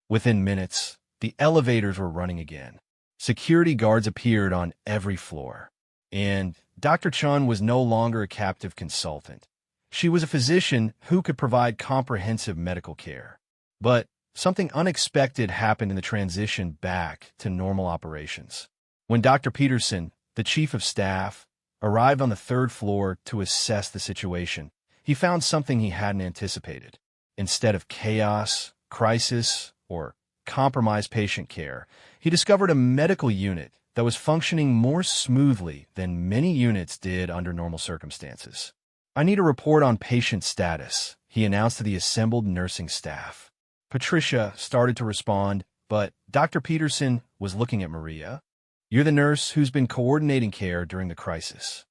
Within minutes, the elevators were running again. Security guards appeared on every floor. And Dr. Chun was no longer a captive consultant. She was a physician who could provide comprehensive medical care. But something unexpected happened in the transition back to normal operations. When Dr. Peterson, the chief of staff, arrived on the 3rd floor to assess the situation, he found something he hadn't anticipated. Instead of chaos, crisis, or compromised patient care, he discovered a medical unit that was functioning more smoothly than many units did under normal circumstances. "I need a report on patient status," he announced to the assembled nursing staff. Patricia started to respond, but Dr. Peterson was looking at Maria. "You're the nurse who's been coordinating care during the crisis."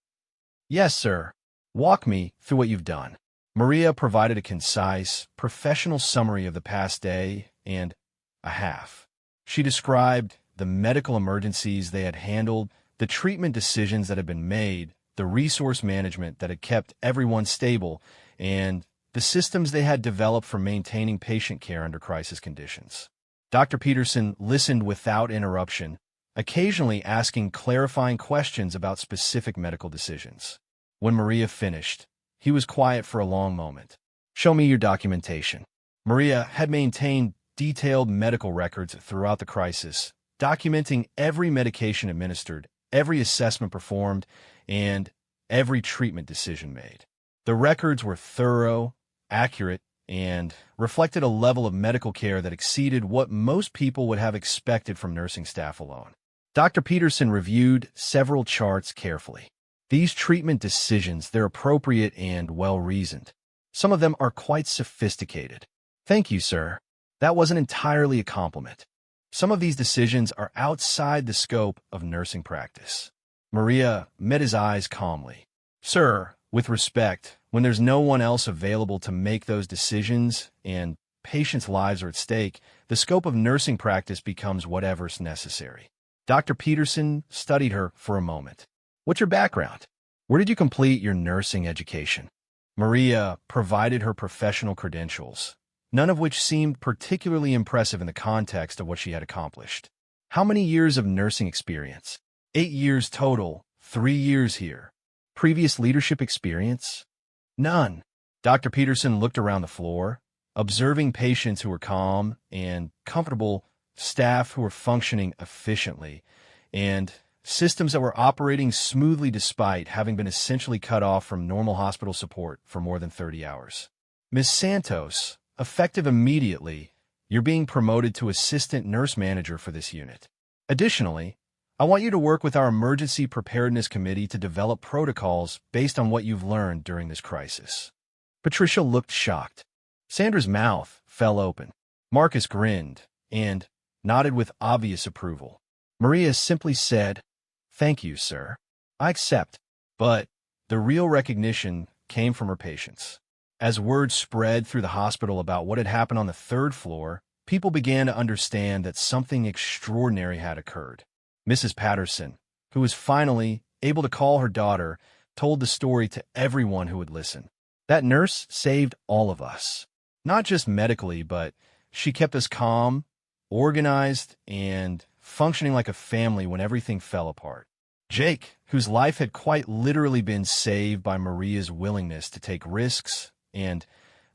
"Yes, sir. Walk me through what you've done." Maria provided a concise, professional summary of the past day and a half. She described the medical emergencies they had handled, the treatment decisions that had been made, the resource management that had kept everyone stable, and the systems they had developed for maintaining patient care under crisis conditions. Dr. Peterson listened without interruption, occasionally asking clarifying questions about specific medical decisions. When Maria finished, he was quiet for a long moment. "Show me your documentation." Maria had maintained detailed medical records throughout the crisis, documenting every medication administered, every assessment performed, and every treatment decision made. The records were thorough, accurate, and reflected a level of medical care that exceeded what most people would have expected from nursing staff alone. Dr. Peterson reviewed several charts carefully. These treatment decisions, they're appropriate and well-reasoned. Some of them are quite sophisticated. Thank you, sir. That wasn't entirely a compliment. Some of these decisions are outside the scope of nursing practice. Maria met his eyes calmly. Sir, with respect, when there's no one else available to make those decisions and patients' lives are at stake, the scope of nursing practice becomes whatever's necessary. Dr. Peterson studied her for a moment. What's your background? Where did you complete your nursing education? Maria provided her professional credentials, none of which seemed particularly impressive in the context of what she had accomplished. How many years of nursing experience? 8 years total, 3 years here. Previous leadership experience? None. Dr. Peterson looked around the floor, observing patients who were calm and comfortable, staff who were functioning efficiently, and systems that were operating smoothly despite having been essentially cut off from normal hospital support for more than 30 hours. Ms. Santos, effective immediately, you're being promoted to assistant nurse manager for this unit. Additionally, I want you to work with our emergency preparedness committee to develop protocols based on what you've learned during this crisis. Patricia looked shocked. Sandra's mouth fell open. Marcus grinned and nodded with obvious approval. Maria simply said, "Thank you, sir. I accept." But the real recognition came from her patients. As word spread through the hospital about what had happened on the 3rd floor, people began to understand that something extraordinary had occurred. Mrs. Patterson, who was finally able to call her daughter, told the story to everyone who would listen. That nurse saved all of us. Not just medically, but she kept us calm, organized, and functioning like a family when everything fell apart. Jake, whose life had quite literally been saved by Maria's willingness to take risks and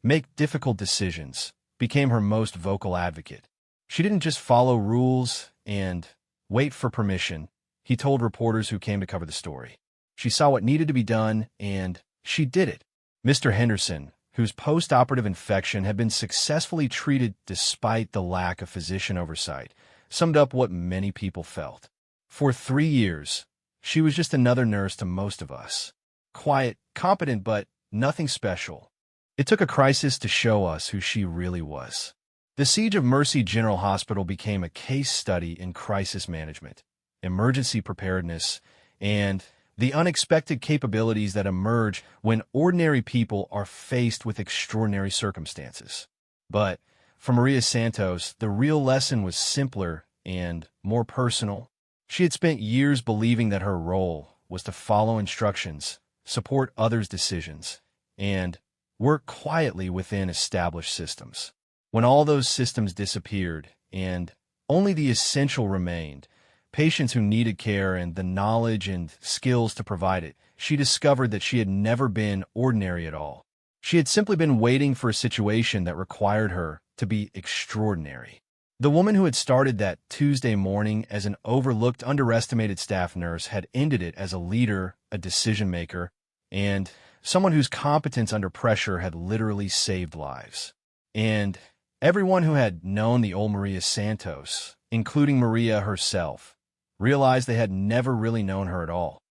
make difficult decisions, became her most vocal advocate. She didn't just follow rules and wait for permission, he told reporters who came to cover the story. She saw what needed to be done, and she did it. Mr. Henderson, whose post-operative infection had been successfully treated despite the lack of physician oversight, summed up what many people felt. For 3 years, she was just another nurse to most of us. Quiet, competent, but nothing special. It took a crisis to show us who she really was. The siege of Mercy General Hospital became a case study in crisis management, emergency preparedness, and the unexpected capabilities that emerge when ordinary people are faced with extraordinary circumstances. But for Maria Santos, the real lesson was simpler and more personal. She had spent years believing that her role was to follow instructions, support others' decisions, and work quietly within established systems. When all those systems disappeared and only the essential remained, patients who needed care and the knowledge and skills to provide it, she discovered that she had never been ordinary at all. She had simply been waiting for a situation that required her to be extraordinary. The woman who had started that Tuesday morning as an overlooked, underestimated staff nurse had ended it as a leader, a decision-maker, and someone whose competence under pressure had literally saved lives. And everyone who had known the old Maria Santos, including Maria herself, realized they had never really known her at all.